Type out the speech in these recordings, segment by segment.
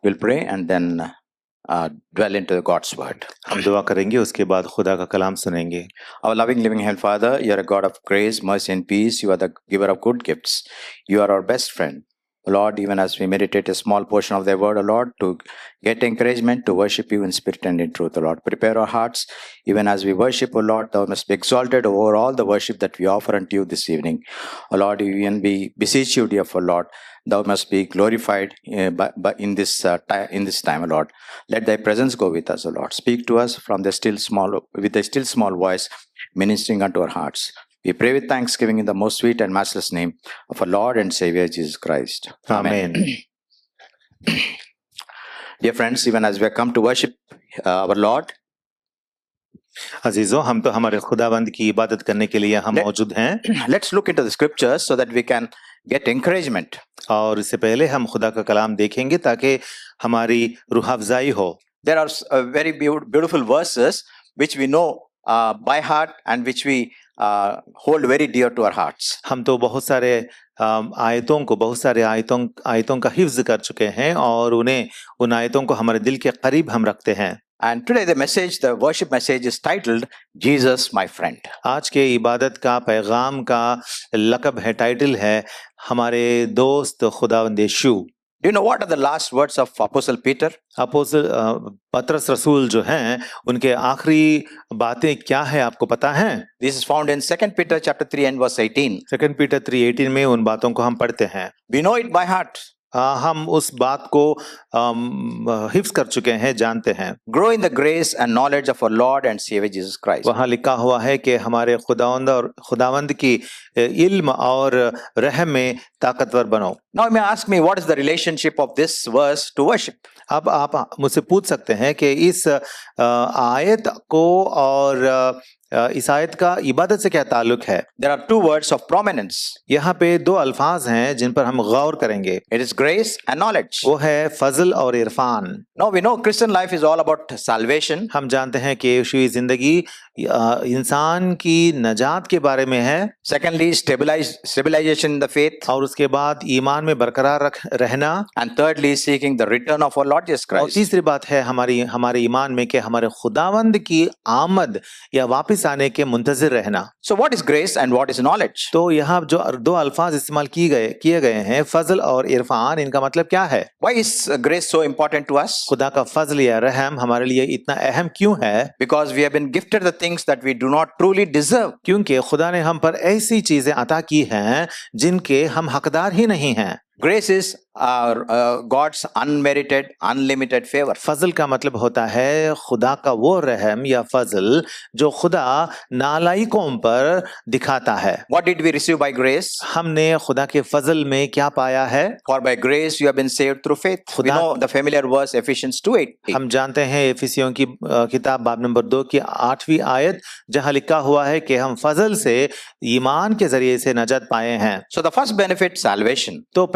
We'll pray and then dwell into God's word. हम दुआ करेंगे, उसके बाद खुदा का कलाम सुनेंगे। Our loving, living Heavenly Father, you are a God of grace, mercy, and peace. You are the giver of good gifts. You are our best friend. Lord, even as we meditate a small portion of their word, Lord, to get encouragement to worship you in spirit and in truth, Lord. Prepare our hearts, even as we worship, Lord, thou must be exalted over all the worship that we offer unto you this evening. Lord, even we beseech you, dear Lord, thou must be glorified in this time, Lord. Let thy presence go with us, Lord. Speak to us with a still small voice, ministering unto our hearts. We pray with thanksgiving in the most sweet and matchless name of our Lord and Savior Jesus Christ. Amen. Dear friends, even as we have come to worship our Lord, अजीजों, हम तो हमारे खुदावंद की इबादत करने के लिए हम मौजूद हैं। let's look into the scriptures so that we can get encouragement. और इससे पहले हम खुदा का कलाम देखेंगे ताकि हमारी रूह अफ़ज़ाई हो। There are very beautiful verses which we know by heart and which we hold very dear to our hearts. हम तो बहुत सारे आयतों का हिफ्ज़ कर चुके हैं और उन आयतों को हमारे दिल के करीब हम रखते हैं। And today the worship message is titled Jesus my friend. आज के इबादत का पैगाम का लक़ब है, टाइटल है हमारे दोस्त खुदावंद यीशु। Do you know what are the last words of Apostle Peter? पतरस रसूल जो हैं, उनके आखिरी बातें क्या है आपको पता है? This is found in 2 Peter chapter 3 and verse 18. 2 Peter 3:18 में उन बातों को हम पढ़ते हैं। We know it by heart. हम उस बात को हिफ्ज़ कर चुके हैं, जानते हैं। Grow in the grace and knowledge of our Lord and Savior Jesus Christ. वहाँ लिखा हुआ है कि हमारे खुदावंद की इल्म और रहम में ताकतवर बनो। Now you may ask me, what is the relationship of this verse to worship? अब आप मुझसे पूछ सकते हैं कि इस आयत को और इस आयत का इबादत से क्या ताल्लुक है? There are two words of prominence. यहाँ पे दो अल्फाज हैं जिन पर हम गौर करेंगे। It is grace and knowledge. वो है फजल और Irfan. Now we know Christian life is all about salvation. हम जानते हैं कि यीशुई जिंदगी इंसान की नजात के बारे में है। Secondly, stabilization in the faith. और उसके बाद ईमान में बरकरार रहना। And thirdly, seeking the return of our Lord Jesus Christ. और तीसरी बात है हमारे ईमान में कि हमारे खुदावंद की आमद या वापस आने के मुंतज़िर रहना। So what is grace and what is knowledge? तो यहाँ जो दो अल्फाज इस्तेमाल किए गए हैं, फजल और इरफान, इनका मतलब क्या है? Why is grace so important to us? खुदा का फजल या रहम हमारे लिए इतना अहम क्यों है? Because we have been gifted the things that we do not truly deserve. क्योंकि खुदा ने हम पर ऐसी चीजें अता की हैं जिनके हम हकदार ही नहीं हैं। Grace is God's unmerited, unlimited favor. फजल का मतलब होता है खुदा का वो रहम या फजल जो खुदा नालायकों पर दिखाता है। What did we receive by grace? हमने खुदा के फजल में क्या पाया है? For by grace you have been saved through faith. We know the familiar verse Ephesians 2:8. हम जानते हैं एफिसियों की किताब बाब नंबर 2 की 8वीं आयत, जहाँ लिखा हुआ है कि हम फजल से ईमान के जरिए से नजात पाए हैं। So the first benefit, salvation. तो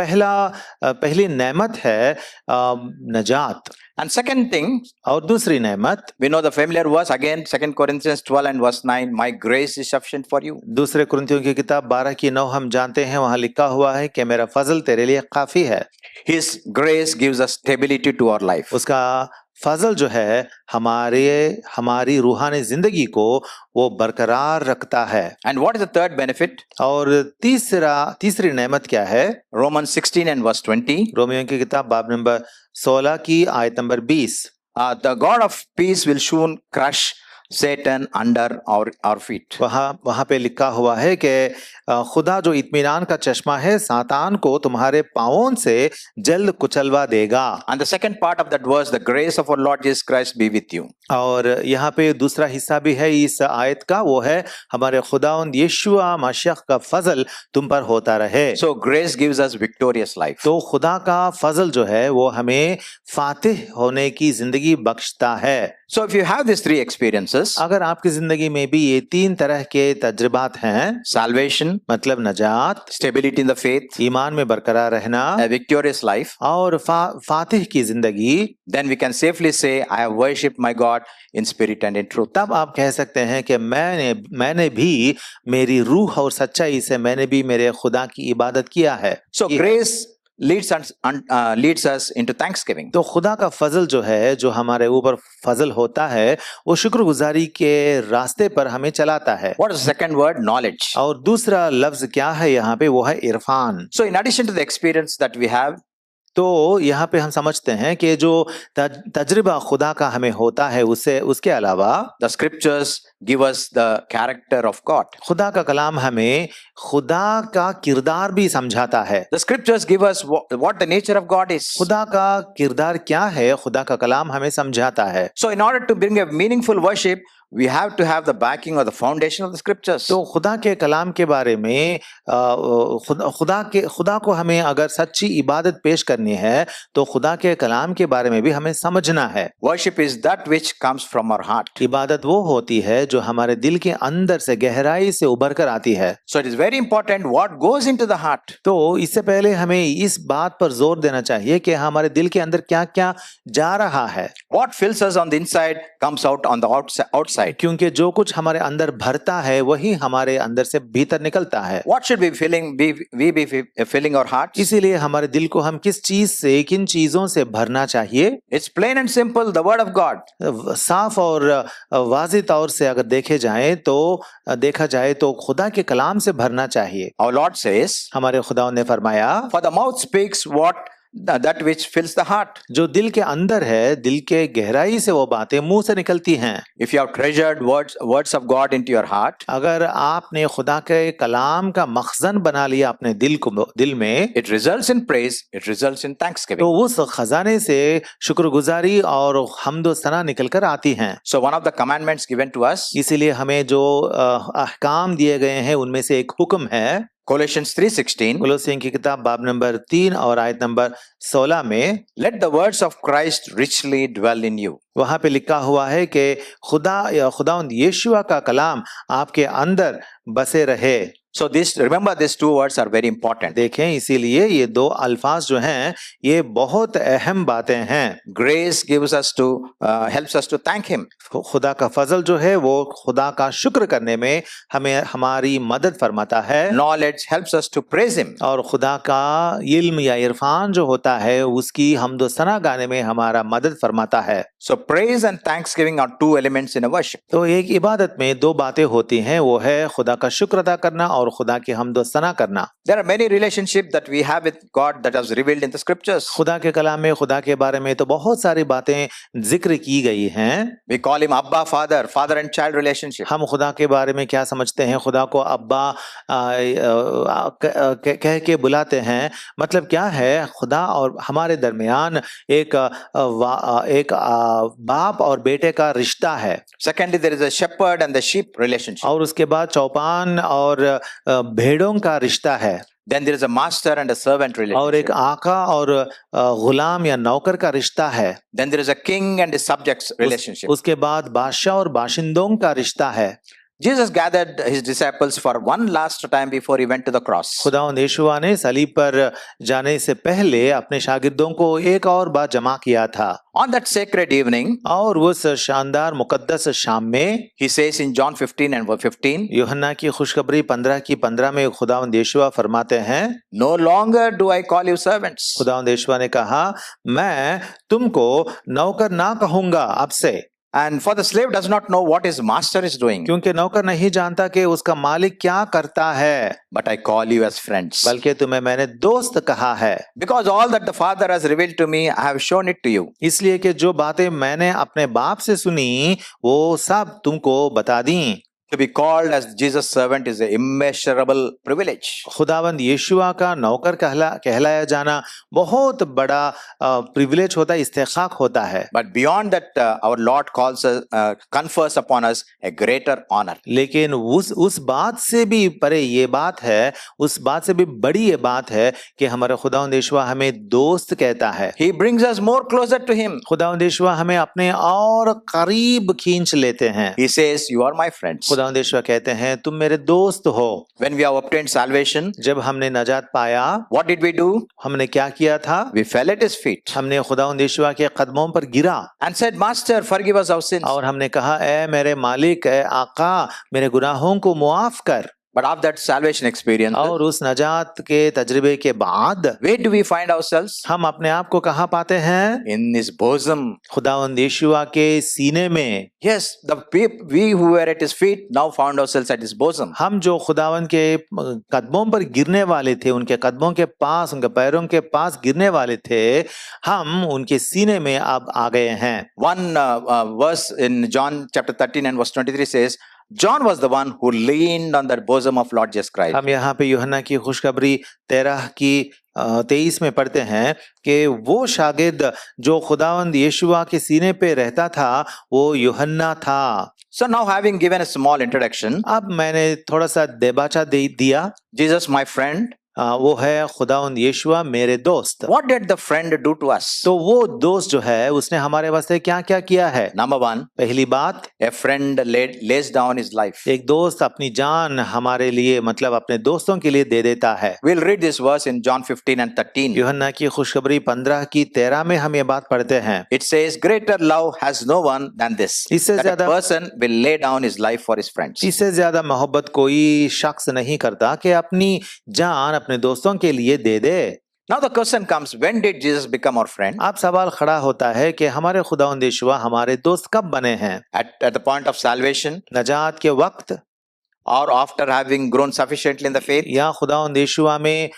पहली नेमत है नजात। And second thing, और दूसरी नेमत, we know the familiar verse again, 2 Corinthians 12 and verse 9, my grace is sufficient for you. दूसरे कुरिन्थियों की किताब 12 की 9 हम जानते हैं, वहाँ लिखा हुआ है कि मेरा फजल तेरे लिए काफी है। His grace gives us stability to our life. उसका फजल जो है हमारी रूहानी जिंदगी को वो बरकरार रखता है। And what is the third benefit? और तीसरी नेमत क्या है? Romans 16 and verse 20. रोमियो की किताब बाब नंबर 16 की आयत number 20। The God of peace will soon crush Satan under our feet. वहाँ पे लिखा हुआ है कि खुदा जो इत्मीनान का चश्मा है, सातान को तुम्हारे पांवों से जल्द कुचलवा देगा। And the second part of that verse, the grace of our Lord Jesus Christ be with you. और यहाँ पे दूसरा हिस्सा भी है इस आयत का, वो है हमारे खुदावंद यीशुआ मसीह का फजल तुम पर होता रहे। So grace gives us victorious life. तो खुदा का फजल जो है वो हमें फातिह होने की जिंदगी बख्शता है। So if you have these three experiences, अगर आपकी जिंदगी में भी ये तीन तरह के तजुर्बात हैं, salvation मतलब नजात, stability in the faith, ईमान में बरकरार रहना, a victorious life, और फातिह की जिंदगी, then we can safely say I have worshipped my God in spirit and in truth. तब आप कह सकते हैं कि मैंने भी मेरी रूह और सच्चाई से मैंने भी मेरे खुदा की इबादत किया है। So grace leads us into thanksgiving. तो खुदा का फजल जो है, जो हमारे ऊपर फजल होता है, वो शुक्रगुजारी के रास्ते पर हमें चलाता है। What is the second word? Knowledge. और दूसरा लफ्ज क्या है यहाँ पे? वो है Irfan. So in addition to the experience that we have, तो यहाँ पे हम समझते हैं कि जो तजर्बा खुदा का हमें होता है, उसके अलावा the scriptures give us the character of God. खुदा का कलाम हमें खुदा का किरदार भी समझाता है। The scriptures give us what the nature of God is. खुदा का किरदार क्या है, खुदा का कलाम हमें समझाता है। So in order to bring a meaningful worship, we have to have the backing or the foundation of the scriptures. तो खुदा के कलाम के बारे में खुदा को हमें अगर सच्ची इबादत पेश करनी है तो खुदा के कलाम के बारे में भी हमें समझना है। Worship is that which comes from our heart. इबादत वो होती है जो हमारे दिल के अंदर से, गहराई से उभर कर आती है। So it is very important what goes into the heart. तो इससे पहले हमें इस बात पर जोर देना चाहिए कि हमारे दिल के अंदर क्या क्या जा रहा है। What fills us on the inside comes out on the outside. क्योंकि जो कुछ हमारे अंदर भरता है वही हमारे अंदर से भीतर निकलता है। What should we be filling our hearts? इसीलिए हमारे दिल को हम किस चीज से, किन चीजों से भरना चाहिए? It's plain and simple, the word of God. साफ और वाज़ेह तौर से अगर देखा जाए तो खुदा के कलाम से भरना चाहिए। Our Lord says, हमारे खुदा ने फरमाया, for the mouth speaks that which fills the heart. जो दिल के अंदर है, दिल के गहराई से वो बातें मुंह से निकलती हैं। If you have treasured words of God into your heart, अगर आपने खुदा के कलाम का मखजन बना लिया अपने दिल में, it results in praise, it results in thanksgiving. तो उस खजाने से शुक्रगुजारी और हम्दो सना निकल कर आती हैं। So one of the commandments given to us, इसीलिए हमें जो अहकाम दिए गए हैं उनमें से एक हुक्म है Colossians 3:16, कोलोसियों की किताब बाब नंबर 3 और आयत नंबर 16 में, let the words of Christ richly dwell in you. वहां पे लिखा हुआ है कि खुदावंद यीशुआ का कलाम आपके अंदर बसे रहे। So remember these two words are very important. देखें, इसीलिए ये दो अल्फाज जो हैं ये बहुत अहम बातें हैं। Grace gives us helps us to thank him. खुदा का फजल जो है वो खुदा का शुक्र करने में हमें हमारी मदद फरमाता है। Knowledge helps us to praise him. और खुदा का इल्म या इरफान जो होता है उसकी हम्दो सना गाने में हमारा मदद फरमाता है। So praise and thanksgiving are two elements in a worship. तो एक इबादत में दो बातें होती हैं, वो है खुदा का शुक्र अदा करना और खुदा की हम्दो सना करना। There are many relationships that we have with God that was revealed in the scriptures. खुदा के कलाम में खुदा के बारे में तो बहुत सारी बातें जिक्र की गई हैं। We call him Abba Father, father and child relationship. हम खुदा के बारे में क्या समझते हैं? खुदा को अब्बा कह के बुलाते हैं। मतलब क्या है? खुदा और हमारे दरमियान एक बाप और बेटे का रिश्ता है। Secondly, there is a shepherd and the sheep relationship. और उसके बाद चौपान और भेड़ों का रिश्ता है। Then there is a master and a servant और relationship. एक आका और गुलाम या नौकर का रिश्ता है। Then there is a king and his subjects relationship. उसके बाद बादशाह और बाशिंदों का रिश्ता है। Jesus gathered his disciples for one last time before he went to the cross. खुदावंद यीशुआ ने सलीब पर जाने से पहले अपने शागिर्दों को एक और बार जमा किया था। On that sacred evening, और उस शानदार मुकद्दस शाम में, he says in John 15 and verse 15, यूहन्ना की खुशखबरी 15 में खुदावंद यीशुआ फरमाते हैं, no longer do I call you servants. खुदावंद यीशुआ ने कहा, मैं तुमको नौकर ना कहूंगा अब से। And for the slave does not know what his master is doing. क्योंकि नौकर नहीं जानता कि उसका मालिक क्या करता है। But I call you as friends. बल्कि तुम्हें मैंने दोस्त कहा है। Because all that the Father has revealed to me, I have shown it to you. इसलिए कि जो बातें मैंने अपने बाप से सुनी वो सब तुमको बता दी। To be called as Jesus' servant is an immeasurable privilege. खुदावंद यीशुआ का नौकर कहलाया जाना बहुत बड़ा प्रिविलेज होता है, इस्तेखाक होता है। But beyond that, our Lord confers upon us a greater honor. लेकिन उस बात से भी परे ये बात है, उस बात से भी बड़ी ये बात है कि हमारे खुदावंद यीशुआ हमें दोस्त कहता है। He brings us more closer to him. खुदावंद यीशुआ हमें अपने और करीब खींच लेते हैं। He says, you are my friends. खुदावंद यीशुआ कहते हैं तुम मेरे दोस्त हो। When we have obtained salvation, जब हमने नजात पाया, what did we do? हमने क्या किया था? We fell at his feet. हमने खुदावंद यीशुआ के कदमों पर गिरा and said, Master, forgive us our sins. और हमने कहा, ए मेरे मालिक, ए आका, मेरे गुनाहों को मुआफ कर। But after that salvation experience, और उस नजात के तजुर्बे के बाद where do we find ourselves? हम अपने आप को कहाँ पाते हैं? In his bosom. खुदावंद यीशुआ के सीने में। Yes, we who were at his feet now found ourselves at his bosom. हम जो खुदावंद के कदमों पर गिरने वाले थे, उनके कदमों के पास, उनके पैरों के पास गिरने वाले थे, हम उनके सीने में अब आ गए हैं। One verse in John chapter 13 and verse 23 says, John was the one who leaned on the bosom of Lord Jesus Christ. हम यहाँ पे यूहन्ना की खुशखबरी 13 की 23 में पढ़ते हैं कि वो शागिर्द जो खुदावंद यीशुआ के सीने पे रहता था, वो यूहन्ना था। So now, having given a small introduction, अब मैंने थोड़ा सा देबाचा दिया। Jesus my friend, वो है खुदावंद यीशुआ मेरे दोस्त। what did the friend do to us? तो वो दोस्त जो है उसने हमारे वास्ते क्या क्या किया है? Number one, पहली बात, a friend lays down his life. एक दोस्त अपनी जान हमारे लिए, मतलब अपने दोस्तों के लिए दे देता है। We'll read this verse in John 15 and 13. यूहन्ना की खुशखबरी 15 की 13 में हम ये बात पढ़ते हैं। It says, greater love has no one than this, इससे that a ज्यादा person will lay down his life for his friends. इससे ज्यादा मोहब्बत कोई शख्स नहीं करता कि अपनी जान अपने दोस्तों के लिए दे दे। Now the question comes, when did Jesus become our friend? अब सवाल खड़ा होता है कि हमारे खुदावंद यीशुआ हमारे दोस्त कब बने हैं? At the point of salvation, नजात के वक्त, or after having grown sufficiently in the faith? या खुदावंद यीशुआ में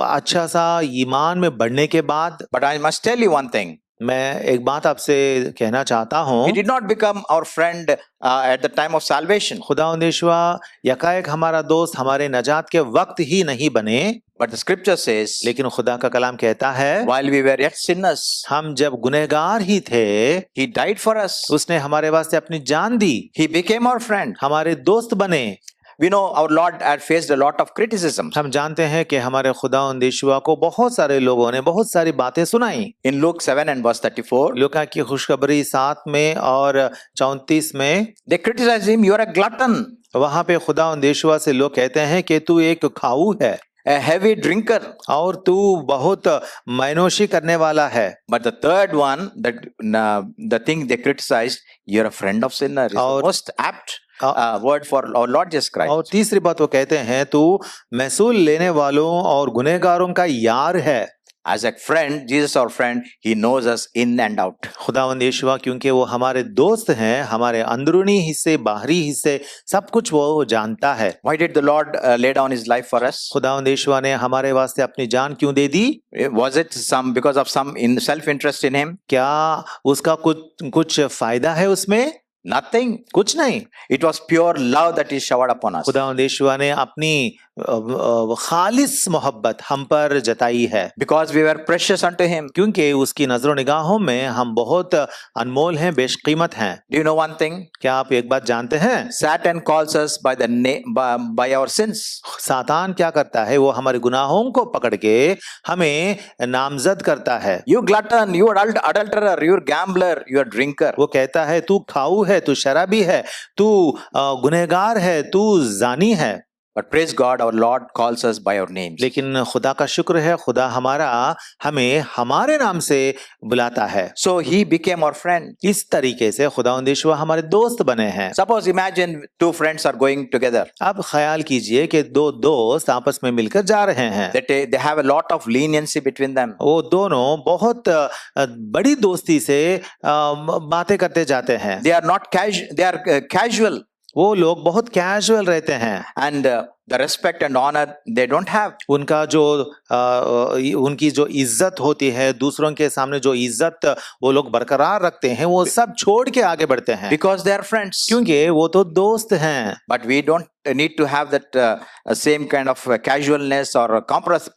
अच्छा सा ईमान में बढ़ने के बाद? But I must tell you one thing. मैं एक बात आपसे कहना चाहता हूँ, He did not become our friend at the time of salvation. खुदावंद यीशुआ यकायक हमारा दोस्त हमारे नजात के वक्त ही नहीं बने, But the scripture says, लेकिन खुदा का कलाम कहता है, while we were yet sinners, हम जब गुनहगार ही थे, He died for us. उसने हमारे वास्ते अपनी जान दी, He became our friend. हमारे दोस्त बने। We know our Lord had faced a lot of criticism. हम जानते हैं कि हमारे खुदावंद यीशुआ को बहुत सारे लोगों ने बहुत सारी बातें सुनाई। In Luke 7 and verse 34, लूका की खुशखबरी 7 में और 34 में they criticized him, you are a glutton, वहां पे खुदावंद यीशुआ से लोग कहते हैं कि तू एक खाऊ है a heavy drinker. और तू बहुत मैनोशी करने वाला है। But the third one, the thing they criticized, you're a friend of sinner, is the और- most apt word for our Lord Jesus Christ. और तीसरी बात वो कहते हैं, तू महसूल लेने वालों और गुनहगारों का यार है। As a friend, Jesus our friend, He knows us in and out. खुदावंद यीशुआ क्योंकि वो हमारे दोस्त हैं, हमारे अंदरूनी हिस्से, बाहरी हिस्से, सब कुछ वो जानता है। Why did the Lord lay down His life for us? खुदावंद यीशुआ ने हमारे वास्ते अपनी जान क्यों दे दी? Was it because of some self-interest in Him? क्या उसका कुछ फायदा है उसमें? Nothing. कुछ नहीं। It was pure love that He showered upon us. खुदावंद यीशुआ ने अपनी खालिस मोहब्बत हम पर जताई है, Because we were precious unto Him. क्योंकि उसकी नजरों निगाहों में हम बहुत अनमोल हैं, बेशकीमत हैं। Do you know one thing? क्या आप एक बात जानते हैं? Satan calls us by the name by our sins. सातान क्या करता है? वो हमारे गुनाहों को पकड़ के हमें नामजद करता है। You glutton, you adulterer, you gambler, you drinker. वो कहता है तू खाऊ है, तू शराबी है, तू गुनहगार है, तू जानी है। But praise God, our Lord calls us by our names. लेकिन खुदा का शुक्र है, खुदा हमें हमारे नाम से बुलाता है। So He became our friend. इस तरीके से खुदावंद यीशुआ हमारे दोस्त बने हैं। Suppose imagine two friends are going together. अब ख्याल कीजिए कि दो दोस्त आपस में मिलकर जा रहे हैं। That they have a lot of leniency between them. वो दोनों बहुत बड़ी दोस्ती से बातें करते जाते हैं। They are not casual. They are casual. वो लोग बहुत कैजुअल रहते हैं। And the respect and honor they don't have. उनका जो उनकी जो इज्जत होती है, दूसरों के सामने जो इज्जत वो लोग बरकरार रखते हैं, वो सब छोड़ के आगे बढ़ते हैं, Because they are friends. क्योंकि वो तो दोस्त हैं। But we don't need to have that same kind of casualness or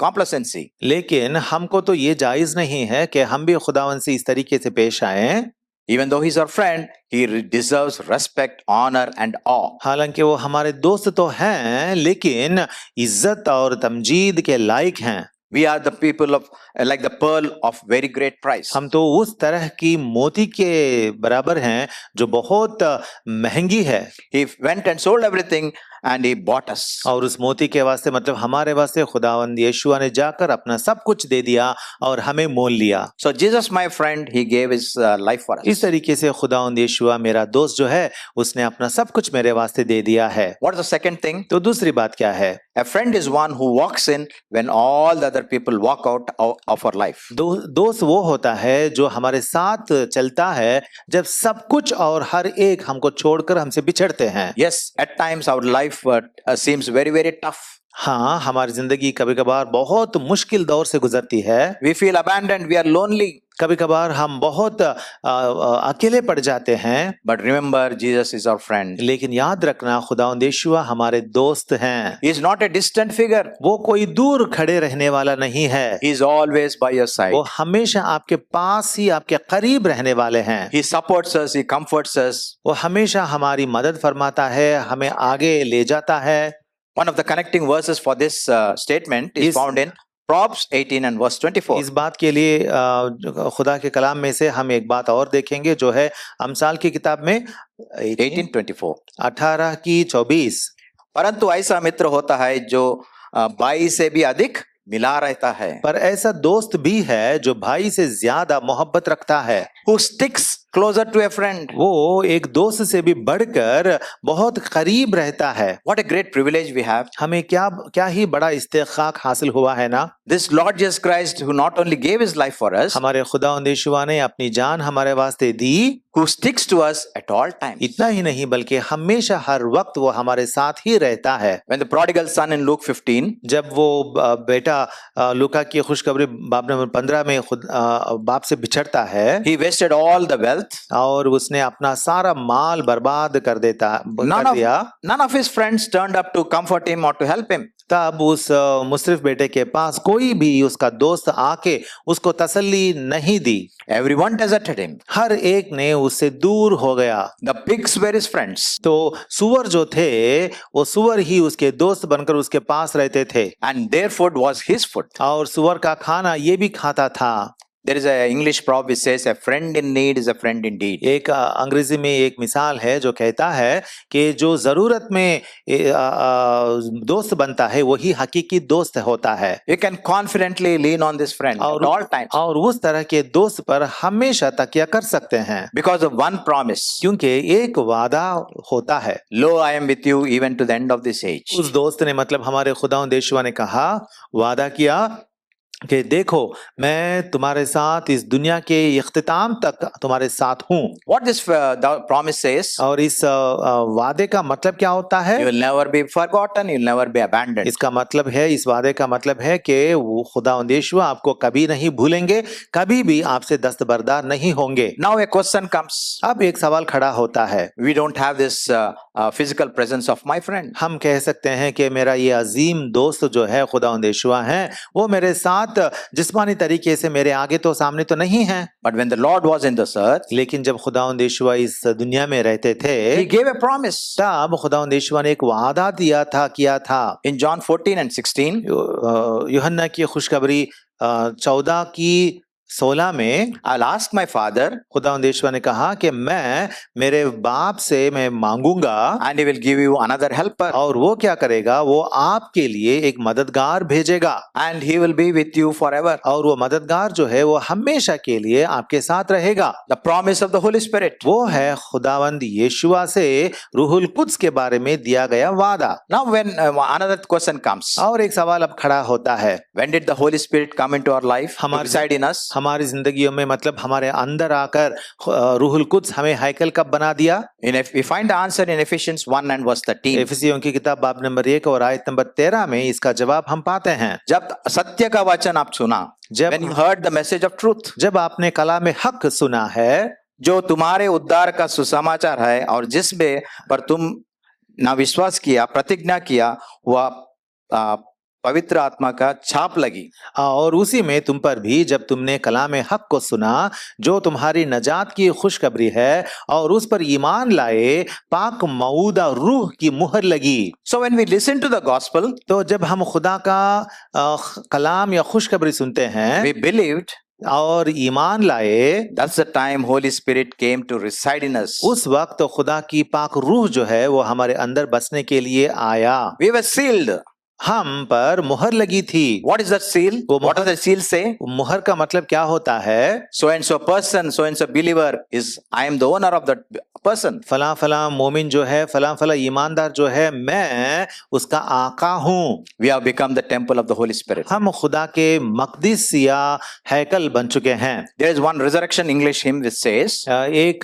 complacency. लेकिन हमको तो ये जायज नहीं है कि हम भी खुदावन से इस तरीके से पेश आए। Even though he's our friend, he deserves respect, honor, and awe. हालांकि वो हमारे दोस्त तो हैं, लेकिन इज्जत और तमजीद के लायक हैं। We are the people of like the pearl of very great price. हम तो उस तरह की मोती के बराबर हैं जो बहुत महंगी है। He went and sold everything and he bought us. और उस मोती के वास्ते मतलब हमारे वास्ते खुदावंद यीशुआ ने जाकर अपना सब कुछ दे दिया और हमें मोल लिया। So Jesus, my friend, he gave his life for इस us. तरीके से खुदावंद यीशुआ मेरा दोस्त जो है उसने अपना सब कुछ मेरे वास्ते दे दिया है। What is the second thing? तो दूसरी बात क्या है? A friend is one who walks in when all the other people walk out of our life. दोस्त वो होता है जो हमारे साथ चलता है जब सब कुछ और हर एक हमको छोड़कर हमसे बिछड़ते हैं। Yes, at times our life seems very, very tough. हाँ, हमारी जिंदगी कभी कभार बहुत मुश्किल दौर से गुजरती है। We feel abandoned, we are lonely. कभी कभार हम बहुत अकेले पड़ जाते हैं। But remember, Jesus is our friend. लेकिन याद रखना खुदावंद यीशुआ हमारे दोस्त हैं। He is not a distant figure. वो कोई दूर खड़े रहने वाला नहीं है। He is always by your side. वो हमेशा आपके पास ही आपके करीब रहने वाले हैं। He supports us, he comforts us. वो हमेशा हमारी मदद फरमाता है, हमें आगे ले जाता है। One of the connecting verses for this statement is found in Proverbs 18 and verse 24. इस बात के लिए खुदा के कलाम में से हम एक बात और देखेंगे जो है अमसाल की किताब में 18:24. 18 की 24। परंतु ऐसा मित्र होता है जो भाई से भी अधिक मिला रहता है, पर ऐसा दोस्त भी है जो भाई से ज्यादा मोहब्बत रखता है। who sticks closer to a friend. वो एक दोस्त से भी बढ़कर बहुत करीब रहता है। What a great privilege we have. हमें क्या ही बड़ा इस्तेखाक हासिल हुआ है ना। This Lord Jesus Christ, who not only gave his life for us, हमारे खुदावंद यीशुआ ने अपनी जान हमारे वास्ते दी। who sticks to us at all times. इतना ही नहीं बल्कि हमेशा हर वक्त वो हमारे साथ ही रहता है। When the prodigal son in Luke 15, जब वो बेटा लूका की खुशखबरी बाब नंबर 15 में खुद बाप से बिछड़ता है, he wasted all the wealth. और उसने अपना सारा माल बर्बाद कर दिया। None of his friends turned up to comfort him or to help him. तब उस मुसरिफ बेटे के पास कोई भी उसका दोस्त आके उसको तसल्ली नहीं दी। Everyone deserted him. हर एक ने उससे दूर हो गया। The pigs were his friends. तो सुअर जो थे वो सुअर ही उसके दोस्त बनकर उसके पास रहते थे। And their food was his food. और सुअर का खाना ये भी खाता था। There is an English proverb which says, a friend in need is a friend indeed. एक अंग्रेजी में एक मिसाल है जो कहता है कि जो जरूरत में दोस्त बनता है वही हकीकी दोस्त होता है। You can confidently lean on this friend at all times. और उस तरह के दोस्त पर हमेशा तकिया कर सकते हैं। Because of one promise. क्योंकि एक वादा होता है। Lo, I am with you even to the end of this age. उस दोस्त ने मतलब हमारे खुदावंद यीशुआ ने कहा, वादा किया कि देखो मैं तुम्हारे साथ इस दुनिया के इख्तिताम तक तुम्हारे साथ हूँ। What this the promise says? और इस वादे का मतलब क्या होता है? You will never be forgotten, you will never be abandoned. इसका मतलब है, इस वादे का मतलब है कि वो खुदावंद यीशुआ आपको कभी नहीं भूलेंगे, कभी भी आपसे दस्तबरदार नहीं होंगे। Now a question comes. अब एक सवाल खड़ा होता है। We don't have this physical presence of my friend. हम कह सकते हैं कि मेरा ये अजीम दोस्त जो है खुदावंद यीशुआ है, वो मेरे साथ जिस्मानी तरीके से मेरे आगे तो सामने तो नहीं है। But when the Lord was in this earth, लेकिन जब खुदावंद यीशुआ इस दुनिया में रहते थे, He gave a promise. तब खुदावंद यीशुआ ने एक वादा किया था। In John 14 and 16, यूहन्ना की खुशखबरी 14 की 16 में, I'll ask my father, खुदावंद यीशुआ ने कहा कि मैं मेरे बाप से मैं मांगूंगा, and he will give you another helper, और वो क्या करेगा, वो आपके लिए एक मददगार भेजेगा, and he will be with you forever. और वो मददगार जो है वो हमेशा के लिए आपके साथ रहेगा। The promise of the Holy Spirit. वो है खुदावंद यीशुआ से रूहुल कुद्स के बारे में दिया गया वादा। Now when another question comes, और एक सवाल अब खड़ा होता है, when did the Holy Spirit come into our life, to reside in us? हमारी जिंदगियों में मतलब हमारे अंदर आकर रूहुल कुद्स हमें हैकल कब बना दिया? We find the answer in Ephesians 1 and verse 13. इफिसियों की किताब बाब नंबर 1 और आयत नंबर 13 में इसका जवाब हम पाते हैं। जब सत्य का वचन आप सुना, when you heard the message of truth, जब आपने कलाम हक सुना है, जो तुम्हारे उद्धार का सुसमाचार है और जिसमें पर तुम ना विश्वास किया, प्रतिज्ञा किया, वह पवित्र आत्मा का छाप लगी, और उसी में तुम पर भी जब तुमने कलाम हक को सुना जो तुम्हारी नजात की खुशखबरी है और उस पर ईमान लाए, पाक मऊदा रूह की मुहर लगी। So when we listen to the gospel, तो जब हम खुदा का कलाम या खुशखबरी सुनते हैं, we believed, और ईमान लाए, that's the time Holy Spirit came to reside in us. उस वक्त खुदा की पाक रूह जो है वो हमारे अंदर बसने के लिए आया। We were sealed. हम पर मुहर लगी थी। What is that seal? वो What does the seal say? मुहर का मतलब क्या होता है? So and so person, so and so believer is, I am the owner of that person. फला फला मोमिन जो है, फला फला ईमानदार जो है, मैं उसका आका हूँ। We have become the temple of the Holy Spirit. हम खुदा के मकदिस या हैकल बन चुके हैं। There is one resurrection English hymn which says, एक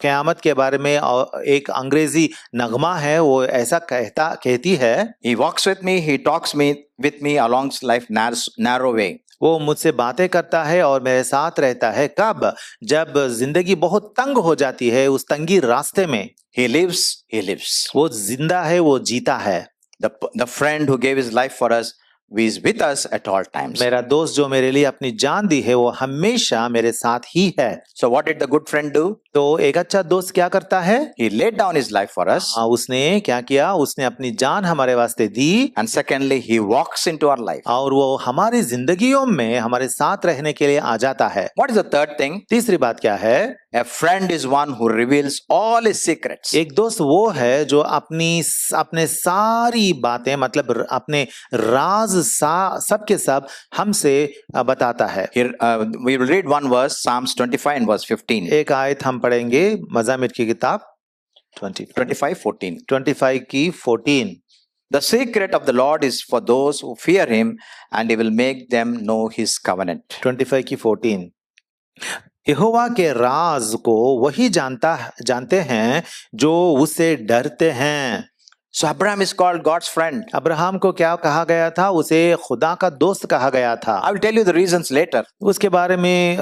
क़यामत के बारे में एक अंग्रेजी नगमा है, वो ऐसा कहती है, He walks with me, he talks with me along life's narrow way. वो मुझसे बातें करता है और मेरे साथ रहता है। कब? जब जिंदगी बहुत तंग हो जाती है, उस तंगी रास्ते में He lives. वो जिंदा है, वो जीता है। The friend who gave his life for us is with us at all times. मेरा दोस्त जो मेरे लिए अपनी जान दी है, वो हमेशा मेरे साथ ही है। So what did the good friend do? तो एक अच्छा दोस्त क्या करता है? He laid down his life for us. हाँ, उसने क्या किया? उसने अपनी जान हमारे वास्ते दी। And secondly, he walks into our life. और वो हमारी जिंदगियों में हमारे साथ रहने के लिए आ जाता है। What is the third thing? तीसरी बात क्या है? A friend is one who reveals all his secrets. एक दोस्त वो है जो अपने सारी बातें, मतलब अपने राज सबके सब हमसे बताता है। Here we will read one verse, Psalms 25 and verse 15. एक आयत हम पढ़ेंगे मज़ामिर की किताब 25:14. की 14। The secret of the Lord is for those who fear him, and he will make them know his covenant. 25 की 14। यहोवा के राज को वही जानते हैं जो उससे डरते हैं। So Abraham is called God's friend. Abraham को क्या कहा गया था? उसे खुदा का दोस्त कहा गया था। I will tell you the reasons later. उसके बारे में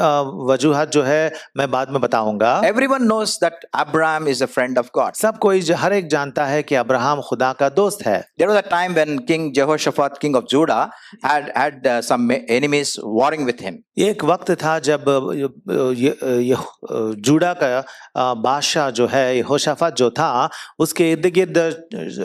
वजूहत जो है मैं बाद में बताऊंगा। Everyone knows that Abraham is a friend of God. सब कोई हर एक जानता है कि अब्राहम खुदा का दोस्त है। There was a time when King Jehoshaphat, king of Judah, had some enemies warring with him. एक वक्त था जब जूडा का बादशाह जो है यहोशाफात जो था, उसके इर्द गिर्द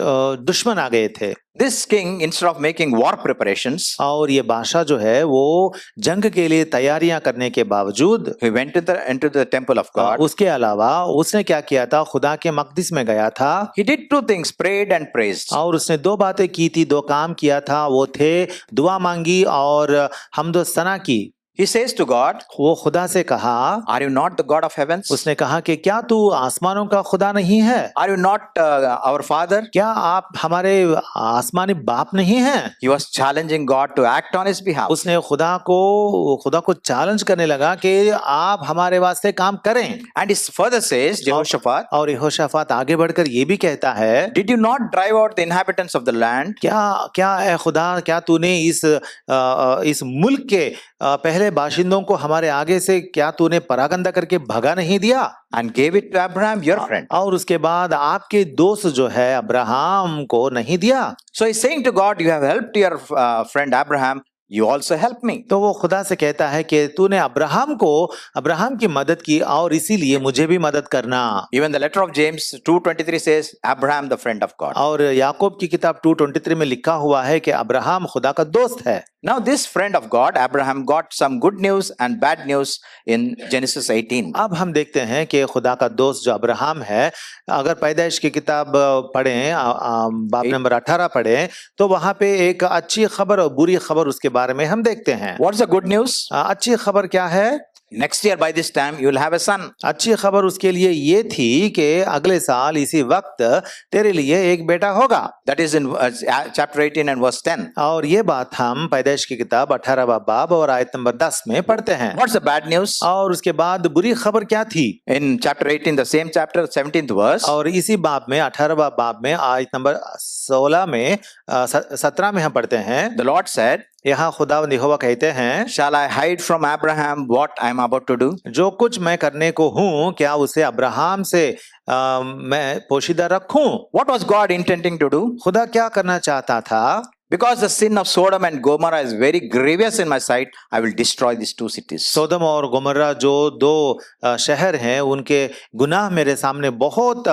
दुश्मन आ गए थे। This king, instead of making war preparations, और ये बादशाह जो है वो जंग के लिए तैयारियां करने के बावजूद he went into the temple of God. उसके अलावा उसने क्या किया था? खुदा के मकदिस में गया था। He did two things, prayed and praised. और उसने दो बातें की थी, दो काम किया था। वो थे दुआ मांगी और हम्दो सना की। He says to God, वो खुदा से कहा, are you not the God of heavens? उसने कहा कि क्या तू आसमानों का खुदा नहीं है? Are you not our father? क्या आप हमारे आसमानी बाप नहीं हैं? He was challenging God to act on his behalf. उसने खुदा को चैलेंज करने लगा कि आप हमारे वास्ते काम करें। And he further says, Jehoshaphat, और यहोशाफात आगे बढ़कर ये भी कहता है, did you not drive out the inhabitants of the land? क्या है खुदा, क्या तूने इस मुल्क के पहले बाशिंदों को हमारे आगे से क्या तूने परागंदा करके भगा नहीं दिया? And gave it to Abraham, your friend. और उसके बाद आपके दोस्त जो है अब्राहम को नहीं दिया। So he's saying to God, you have helped your friend Abraham, you also help me. तो वो खुदा से कहता है कि तूने अब्राहम की मदद की और इसीलिए मुझे भी मदद करना। Even the letter of James 2:23 says, Abraham the friend of God. और याकूब की किताब 2:23 में लिखा हुआ है कि अब्राहम खुदा का दोस्त है। Now this friend of God, Abraham, got some good news and bad news in Genesis 18. अब हम देखते हैं कि खुदा का दोस्त जो अब्राहम है, अगर पैदाइश की किताब पढ़ें, बाब नंबर 18 पढ़ें, तो वहां पे एक अच्छी खबर और बुरी खबर उसके बारे में हम देखते हैं। What's the good news? अच्छी खबर क्या है? Next year by this time you will have a son. अच्छी खबर उसके लिए ये थी कि अगले साल इसी वक्त तेरे लिए एक बेटा होगा। That is in chapter 18 and verse 10. और ये बात हम पैदाइश की किताब 18वां बाब और आयत नंबर 10 में पढ़ते हैं। What's the bad news? और उसके बाद बुरी खबर क्या थी? In chapter 18, the same chapter, 17th verse. और इसी बाब में 18वां बाब में आयत नंबर 17 में हम पढ़ते हैं, The Lord said, यहाँ खुदावंद यहोवा कहते हैं, shall I hide from Abraham what I am about to do? जो कुछ मैं करने को हूँ, क्या उसे अब्राहम से मैं पोशीदा रखूं? What was God intending to do? खुदा क्या करना चाहता था? Because the sin of Sodom and Gomorrah is very grievous in my sight, I will destroy these two cities. सोदम और गोमर्रा जो दो शहर हैं, उनके गुनाह मेरे सामने बहुत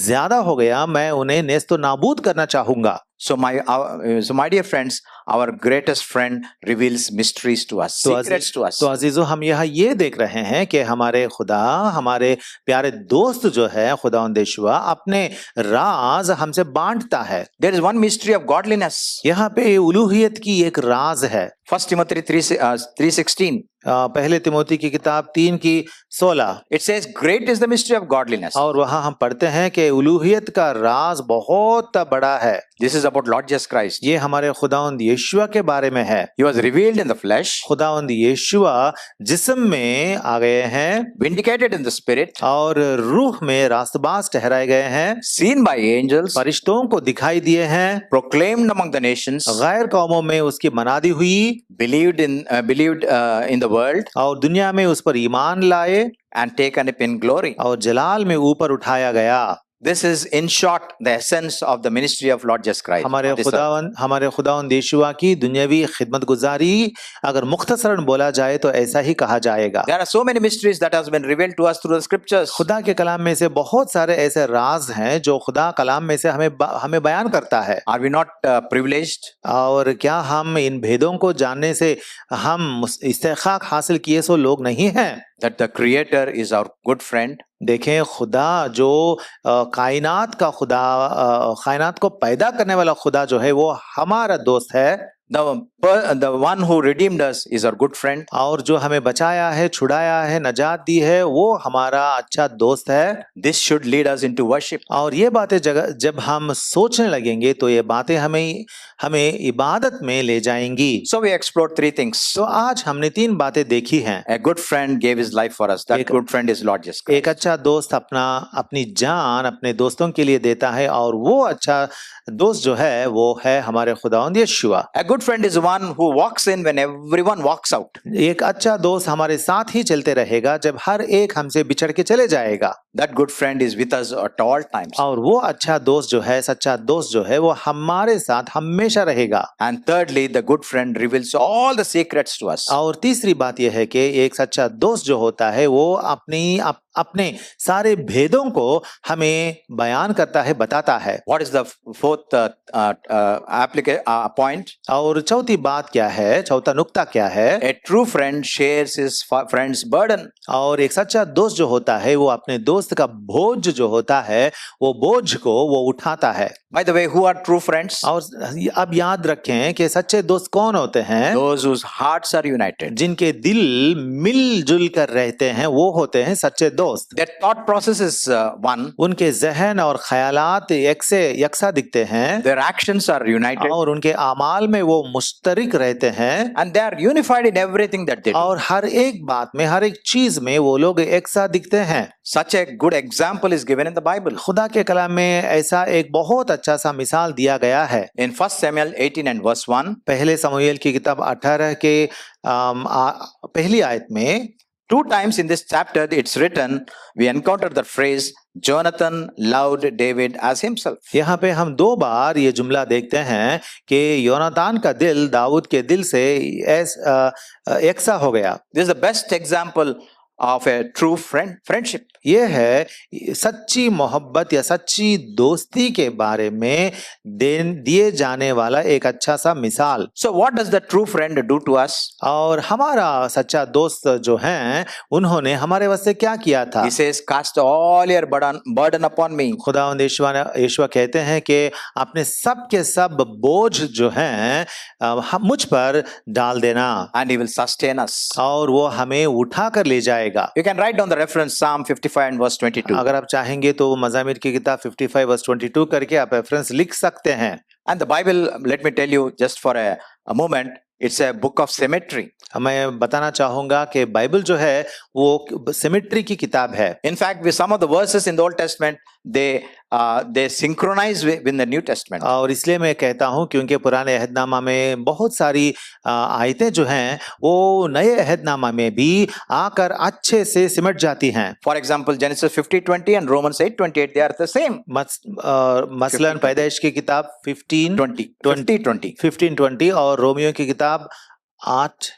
ज्यादा हो गया, मैं उन्हें नेस्तो नाबूद करना चाहूंगा। So my dear friends, our greatest friend reveals mysteries to us, तो secrets to us. तो अजीजों, हम यहाँ ये देख रहे हैं कि हमारे खुदा, हमारे प्यारे दोस्त जो है खुदावंद यीशुआ, अपने राज हमसे बांटता है। There is one mystery of godliness. यहाँ पे उलूहियत की एक राज है। 1 Timothy 3:16. पहले तिमोथी की किताब 3:16। It says, "Great is the mystery of godliness." और वहाँ हम पढ़ते हैं कि उलूहियत का राज बहुत बड़ा है। This is about Lord Jesus Christ. ये हमारे खुदावंद यीशुआ के बारे में है। He was revealed in the flesh, खुदावंद यीशुआ जिस्म में आ गए हैं vindicated in the spirit, और रूह में रास्तबाज ठहराए गए हैं, seen by angels, फरिश्तों को दिखाई दिए हैं, proclaimed among the nations, गैर कौमों में उसकी मनादी हुई, believed in the world, और दुनिया में उस पर ईमान लाए, and taken up in glory. और जलाल में ऊपर उठाया गया। This is, in short, the essence of the ministry of Lord Jesus Christ. हमारे खुदावंद यीशुआ की दुनियावी खिदमत गुजारी अगर मुख्तसरन बोला जाए तो ऐसा ही कहा जाएगा। There are so many mysteries that has been revealed to us through the scriptures. खुदा के कलाम में से बहुत सारे ऐसे राज हैं जो खुदा कलाम में से हमें बयान करता है। Are we not privileged? और क्या हम इन भेदों को जानने से हम इस्तेखाक हासिल किए सो लोग नहीं हैं? That the Creator is our good friend. देखें, खुदा जो कायनात का खुदा, कायनात को पैदा करने वाला खुदा जो है वो हमारा दोस्त है। The one who redeemed us is our good friend. और जो हमें बचाया है, छुड़ाया है, नजात दी है, वो हमारा अच्छा दोस्त है। This should lead us into worship. और ये बातें जब हम सोचने लगेंगे तो ये बातें हमें इबादत में ले जाएंगी। So we explored three things. तो आज हमने 3 बातें देखी हैं। A good friend gave his life for us. That good friend is Lord Jesus Christ. एक अच्छा दोस्त अपनी जान अपने दोस्तों के लिए देता है, और वो अच्छा दोस्त जो है वो है हमारे खुदावंद यीशुआ। A good friend is one who walks in when everyone walks out. एक अच्छा दोस्त हमारे साथ ही चलते रहेगा जब हर एक हमसे बिछड़ के चले जाएगा। That good friend is with us at all times. और वो अच्छा दोस्त जो है, सच्चा दोस्त जो है, वो हमारे साथ हमेशा रहेगा। And thirdly, the good friend reveals all the secrets to us. और तीसरी बात यह है कि एक सच्चा दोस्त जो होता है वो अपने सारे भेदों को हमें बयान करता है, बताता है। What is the fourth point? और चौथी बात क्या है, चौथा नुक्ता क्या है? A true friend shares his friend's burden. और एक सच्चा दोस्त जो होता है वो अपने दोस्त का बोझ जो होता है वो बोझ को वो उठाता है। By the way, who are true friends? और अब याद रखें कि सच्चे दोस्त कौन होते हैं? Those whose hearts are united. जिनके दिल मिलजुल कर रहते हैं वो होते हैं सच्चे दोस्त। Their thought process is one. उनके जहन और ख्यालात यकसा दिखते हैं। Their actions are united. और उनके आमाल में वो मुश्तरिक रहते हैं। And they are unified in everything that they do. और हर एक बात में, हर एक चीज में वो लोग एक साथ दिखते हैं। Such a good example is given in the Bible. खुदा के कलाम में ऐसा एक बहुत अच्छा सा मिसाल दिया गया है। In 1 Samuel 18 and verse 1. पहले समूएल की किताब 18 के पहली आयत में 2 times in this chapter it's written, we encounter the phrase Jonathan loved David as himself. यहाँ पे हम 2 बार ये जुमला देखते हैं कि योनातान का दिल दाऊद के दिल से एकसा हो गया। This is the best example of a true friendship. ये है सच्ची मोहब्बत या सच्ची दोस्ती के बारे में दिए जाने वाला एक अच्छा सा मिसाल। So what does the true friend do to us? और हमारा सच्चा दोस्त जो हैं उन्होंने हमारे वास्ते क्या किया था? He says, cast all your burden upon me. खुदावंद यीशुआ कहते हैं कि अपने सब के सब बोझ जो हैं मुझ पर डाल देना, and he will sustain us. और वो हमें उठा कर ले जाएगा। You can write down the reference Psalm 55 and verse 22. अगर आप चाहेंगे तो मज़ामिर की किताब 55 वर्स 22 करके आप रेफरेंस लिख सकते हैं। And the Bible, let me tell you just for a moment, it's a book of symmetry. मैं बताना चाहूंगा कि बाइबल जो है वो सिमेट्री की किताब है। In fact, with some of the verses in the Old Testament, they synchronize with the New Testament. और इसलिए मैं कहता हूं क्योंकि पुराने अहदनामा में बहुत सारी आयतें जो हैं वो नए अहदनामा में भी आकर अच्छे से सिमट जाती हैं। For example, Genesis 50:20 and Romans 8:28, they are the same. मसलन पैदाइश की किताब 15:20 और रोमियो की किताब 8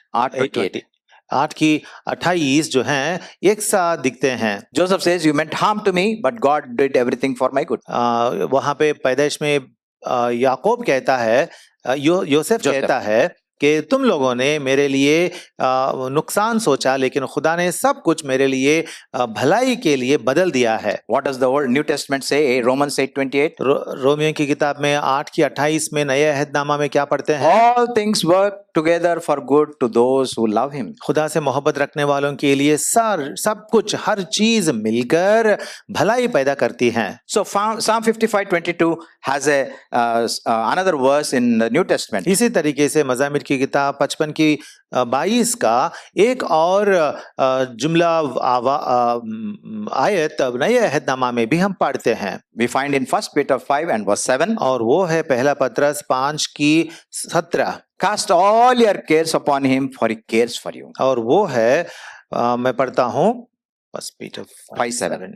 की 28 जो हैं एक साथ दिखते हैं। Joseph says, you meant harm to me, but God did everything for my good. वहां पे पैदाइश में याकूब कहता है, योसेफ जोसेफ। कहता है कि तुम लोगों ने मेरे लिए नुकसान सोचा, लेकिन खुदा ने सब कुछ मेरे लिए भलाई के लिए बदल दिया है। What does the Old New Testament say? Romans 8:28. Romeo की किताब में 8:28 में नए अहदनामा में क्या पढ़ते हैं? All things work together for good to those who love him. खुदा से मोहब्बत रखने वालों के लिए सब कुछ, हर चीज मिलकर भलाई पैदा करती हैं। So Psalm 55:22 has another verse in the New Testament. इसी तरीके से मज़ामिर की किताब 55 की 22 का एक और जुमला आयत नए अहदनामा में भी हम पढ़ते हैं। We find in 1 Peter 5 and verse 7. और वो है पहला पत्रस 5 की 17। Cast all your cares upon him, for he cares for you. और वो है मैं पढ़ता हूँ 1 Peter 5:7.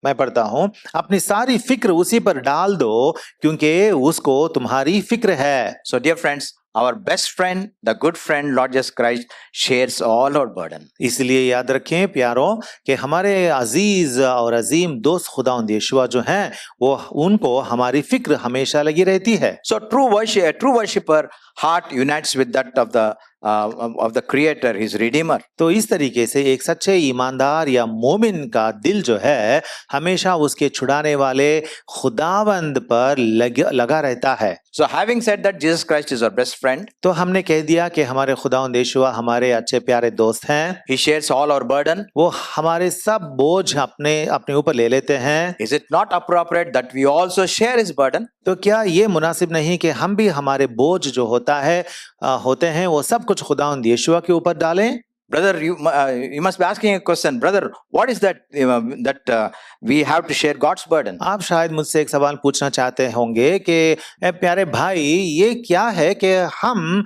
मैं पढ़ता हूँ, अपनी सारी फिक्र उसी पर डाल दो क्योंकि उसको तुम्हारी फिक्र है। So dear friends, our best friend, the good friend, Lord Jesus Christ, shares all our burden. इसलिए याद रखें प्यारों कि हमारे अजीज और अजीम दोस्त खुदावंद यीशुआ जो हैं, वो उनको हमारी फिक्र हमेशा लगी रहती है। So true worshipper heart unites with that of the Creator, His Redeemer. तो इस तरीके से एक सच्चे ईमानदार या मोमिन का दिल जो है हमेशा उसके छुड़ाने वाले खुदावंद पर लगा रहता है। So having said that, Jesus Christ is our best friend. तो हमने कह दिया कि हमारे खुदावंद यीशुआ हमारे अच्छे प्यारे दोस्त हैं। He shares all our burden. वो हमारे सब बोझ अपने ऊपर ले लेते हैं। Is it not appropriate that we also share His burden? तो क्या ये मुनासिब नहीं कि हम भी हमारे बोझ जो होते हैं वो सब कुछ खुदावंद यीशुआ के ऊपर डालें? Brother, you must be asking a question. Brother, what is that we have to share God's burden? आप शायद मुझसे एक सवाल पूछना चाहते होंगे कि प्यारे भाई, ये क्या है कि हम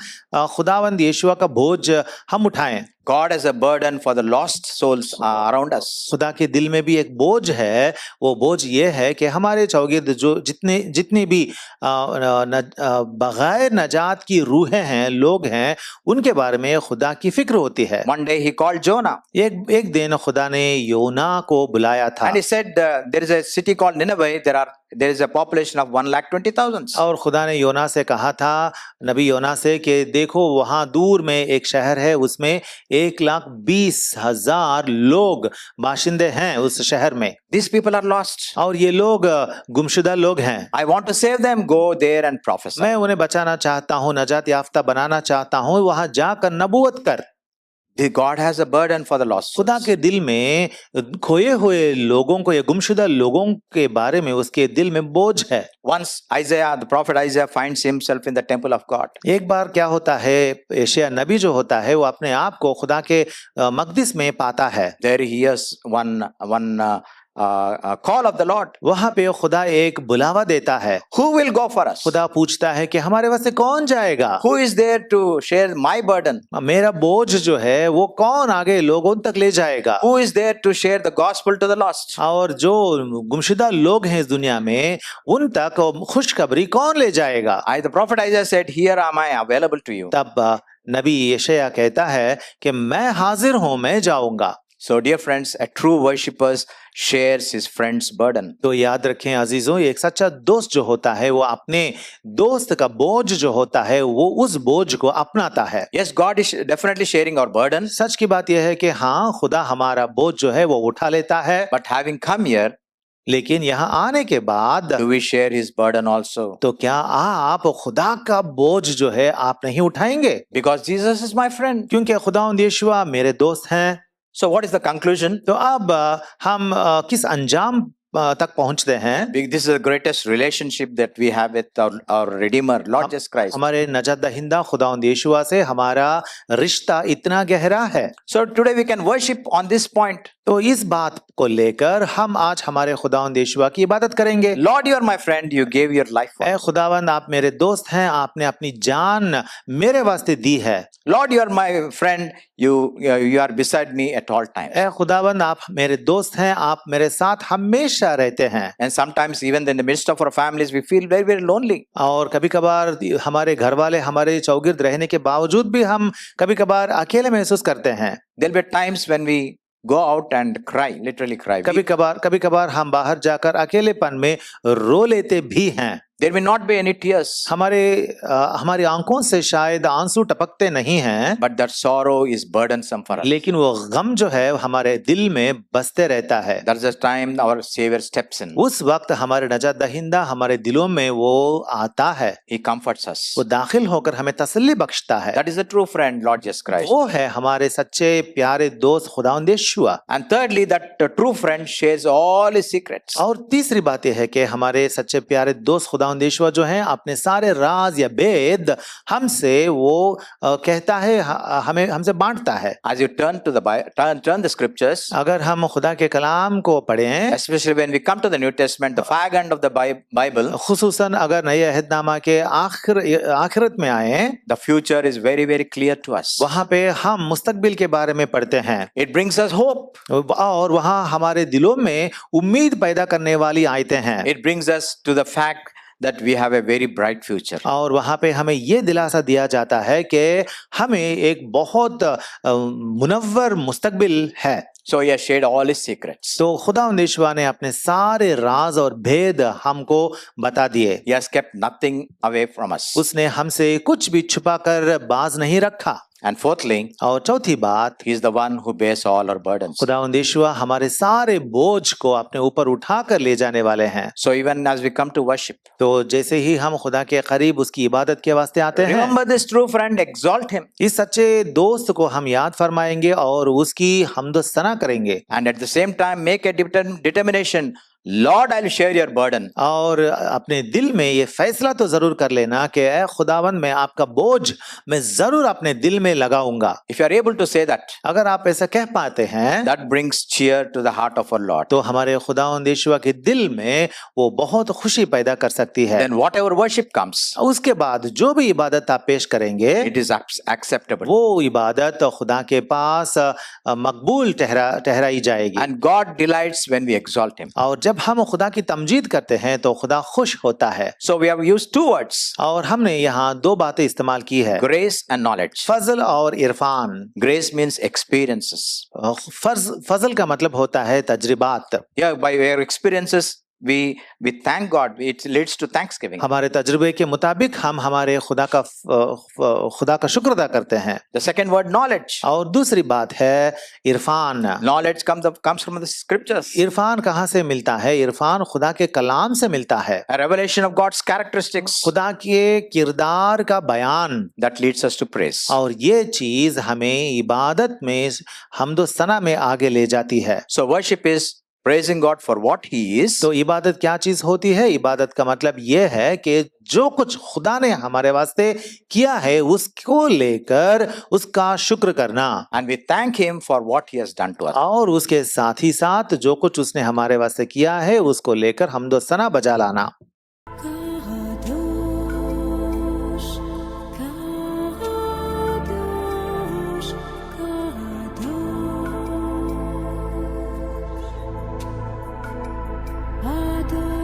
खुदावंद यीशुआ का बोझ हम उठाएं? God has a burden for the lost souls around us. खुदा के दिल में भी एक बोझ है। वो बोझ ये है कि हमारे चौगिर्द जो जितनी भी बगैर नजात की रूहें हैं, लोग हैं, उनके बारे में खुदा की फिक्र होती है। One day he called Jonah. एक दिन खुदा ने योना को बुलाया था। And he said, there is a city called Nineveh. There is a population of 1,20,000. और खुदा ने योना से कहा था, नबी योना से, कि देखो वहां दूर में एक शहर है, उसमें 1,20,000 लोग बाशिंदे हैं उस शहर में। These people are lost. और ये लोग गुमशुदा लोग हैं। I want to save them. Go there and prophesy. मैं उन्हें बचाना चाहता हूँ, नजात याफ्ता बनाना चाहता हूँ, वहां जाकर नबूवत कर। God has a burden for the lost. खुदा के दिल में खोए हुए लोगों को या गुमशुदा लोगों के बारे में उसके दिल में बोझ है। Once Isaiah, the prophet Isaiah, finds himself in the temple of God. एक बार क्या होता है, यशायाह नबी जो होता है वो अपने आप को खुदा के मकदिस में पाता है। There he hears one call of the Lord. वहां पे खुदा एक बुलावा देता है। Who will go for us? खुदा पूछता है कि हमारे वास्ते कौन जाएगा? Who is there to share my burden? मेरा बोझ जो है वो कौन आगे लोगों तक ले जाएगा? Who is there to share the gospel to the lost? और जो गुमशुदा लोग हैं इस दुनिया में, उन तक खुशखबरी कौन ले जाएगा? The prophet Isaiah said, "Here am I available to you." तब नबी यशायाह कहता है कि मैं हाजिर हूं, मैं जाऊंगा। So dear friends, a true worshipper shares his friend's burden. तो याद रखें अजीजों, एक सच्चा दोस्त जो होता है वो अपने दोस्त का बोझ जो होता है वो उस बोझ को अपनाता है। Yes, God is definitely sharing our burden. सच की बात यह है कि हाँ, खुदा हमारा बोझ जो है वो उठा लेता है। But having come here, लेकिन यहाँ आने के बाद do we share his burden also? तो क्या आप खुदा का बोझ जो है आप नहीं उठाएंगे? Because Jesus is my friend. क्योंकि खुदावंद यीशुआ मेरे दोस्त हैं। So what is the conclusion? तो अब हम किस अंजाम तक पहुंचते हैं? This is the greatest relationship that we have with our Redeemer, Lord Jesus Christ. हमारे नजात दहिंदा खुदावंद यीशुआ से हमारा रिश्ता इतना गहरा है। So today we can worship on this point. तो इस बात को लेकर हम आज हमारे खुदावंद यीशुआ की इबादत करेंगे। Lord, you are my friend. You gave your life for me. ऐ खुदावंद, आप मेरे दोस्त हैं, आपने अपनी जान मेरे वास्ते दी है। Lord, you are my friend. You are beside me at all times. ऐ खुदावंद, आप मेरे दोस्त हैं, आप मेरे साथ हमेशा रहते हैं। And sometimes even in the midst of our families, we feel very, very lonely. और कभी कभार हमारे घर वाले हमारे चौगिर्द रहने के बावजूद भी हम कभी कभार अकेले महसूस करते हैं। There'll be times when we go out and cry, literally cry. कभी कभार हम बाहर जाकर अकेलेपन में रो लेते भी हैं। There may not be any tears, हमारी आंखों से शायद आंसू टपकते नहीं हैं, but that sorrow is burdensome for us. लेकिन वो गम जो है हमारे दिल में बसते रहता है। That's the time our Savior steps in. उस वक्त हमारे नजात दहिंदा हमारे दिलों में वो आता है, He comforts us. वो दाखिल होकर हमें तसल्ली बख्शता है। That is the true friend, Lord Jesus Christ. वो है हमारे सच्चे प्यारे दोस्त खुदावंद यीशुआ। And thirdly, that true friend shares all his secrets. और तीसरी बात यह है कि हमारे सच्चे प्यारे दोस्त खुदावंद यीशुआ जो हैं अपने सारे राज या भेद हमसे वो कहता है, हमें हमसे बांटता है। As you turn to the turn the scriptures, अगर हम खुदा के कलाम को पढ़ें, especially when we come to the New Testament, the fag end of the Bible, खुसूसन अगर नए अहदनामा के आखिरत में आए, the future is very, very clear to us. वहां पे हम मुस्तकबिल के बारे में पढ़ते हैं It brings us hope. और वहां हमारे दिलों में उम्मीद पैदा करने वाली आयतें हैं। It brings us to the fact that we have a very bright future. और वहां पे हमें ये दिलासा दिया जाता है कि हमें एक बहुत मुनव्वर मुस्तकबिल है। So he has shared all his secrets. तो खुदावंद यीशुआ ने अपने सारे राज और भेद हमको बता दिए। He has kept nothing away from us. उसने हमसे कुछ भी छुपा कर बाज नहीं रखा। And fourthly, और चौथी बात, he is the one who bears all our burdens. खुदावंद यीशुआ हमारे सारे बोझ को अपने ऊपर उठा कर ले जाने वाले हैं। So even as we come to worship, तो जैसे ही हम खुदा के करीब उसकी इबादत के वास्ते आते हैं, remember this true friend, exalt him. इस सच्चे दोस्त को हम याद फरमाएंगे और उसकी हमदो सना करेंगे। And at the same time, make a determination, Lord, I'll share your burden. और अपने दिल में ये फैसला तो जरूर कर लेना कि ऐ खुदावंद मैं आपका बोझ मैं जरूर अपने दिल में लगाऊंगा। If you are able to say that, अगर आप ऐसा कह पाते हैं, that brings cheer to the heart of our Lord. तो हमारे खुदावंद यीशुआ के दिल में वो बहुत खुशी पैदा कर सकती है। Then whatever worship comes, उसके बाद जो भी इबादत आप पेश करेंगे, it is acceptable. वो इबादत खुदा के पास मकबूल ठहराई जाएगी। And God delights when we exalt him. और जब हम खुदा की तमजीद करते हैं तो खुदा खुश होता है। So we have used two words, और हमने यहाँ दो बातें इस्तेमाल की है, grace and knowledge. फजल और इरफान। Grace means experiences. फजल का मतलब होता है तजर्बात। Yeah, by our experiences, we thank God. It leads to thanksgiving. हमारे तजुर्बे के मुताबिक हम हमारे खुदा का शुक्र अदा करते हैं। The second word, knowledge. और दूसरी बात है Irfan. Knowledge comes from the scriptures. Irfan कहाँ से मिलता है? इरफान खुदा के कलाम से मिलता है। A revelation of God's characteristics खुदा के किरदार का बयान, that leads us to praise. और ये चीज हमें इबादत में हम्दो सना में आगे ले जाती है। So worship is praising God for what he is. तो इबादत क्या चीज होती है? इबादत का मतलब ये है कि जो कुछ खुदा ने हमारे वास्ते किया है उसको लेकर उसका शुक्र करना, And we thank him for what he has done to us. और उसके साथ ही साथ जो कुछ उसने हमारे वास्ते किया है उसको लेकर हमदो सना बजा लाना। Adore